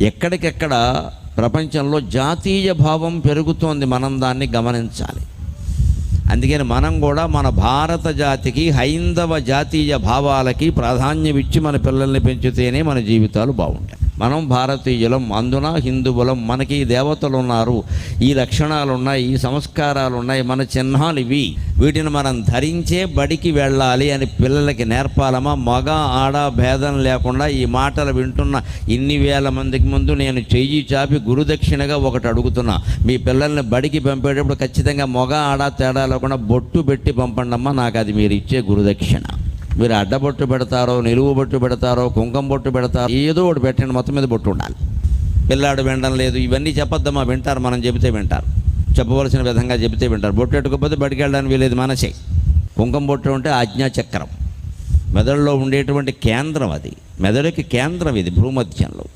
ఎక్కడికెక్కడ ప్రపంచంలో జాతీయ భావం పెరుగుతోంది, మనం దాన్ని గమనించాలి. అందుకని మనం కూడా మన భారత జాతికి, హైందవ జాతీయ భావాలకి ప్రాధాన్యం ఇచ్చి మన పిల్లల్ని పెంచితేనే మన జీవితాలు బాగుంటాయి. మనం భారతీయులం, అందున హిందువులం, మనకి దేవతలు ఉన్నారు, ఈ లక్షణాలు ఉన్నాయి, ఈ సంస్కారాలు ఉన్నాయి, మన చిహ్నాలు ఇవి, వీటిని మనం ధరించే బడికి వెళ్ళాలి అని పిల్లలకి నేర్పాలమా? మగ ఆడ భేదం లేకుండా ఈ మాటలు వింటున్న ఇన్ని వేల మందికి ముందు నేను చెయ్యి చాపి గురుదక్షిణగా ఒకటి అడుగుతున్నా. మీ పిల్లల్ని బడికి పంపేటప్పుడు ఖచ్చితంగా మగ ఆడ తేడా లేకుండా బొట్టు పెట్టి పంపండమ్మా, నాకు అది మీరు ఇచ్చే గురుదక్షిణ. మీరు అడ్డబొట్టు పెడతారో, నిలువు బొట్టు పెడతారో, కుంకుమ బొట్టు పెడతారో, ఏదో ఒకటి పెట్టండి, మొత్తం మీద బొట్టు ఉండాలి. పిల్లాడు వినడం లేదు, ఇవన్నీ చెప్పొద్దమ్మా, వింటారు, మనం చెబితే వింటారు, చెప్పవలసిన విధంగా చెబితే వింటారు. బొట్టు పెట్టుకోకపోతే బడికి వెళ్ళడానికి వీలేదు, మనసే. కుంకుమ బొట్టు ఉంటే ఆజ్ఞాచక్రం, మెదడులో ఉండేటువంటి కేంద్రం, అది మెదడుకి కేంద్రం, ఇది భూమధ్యంలో.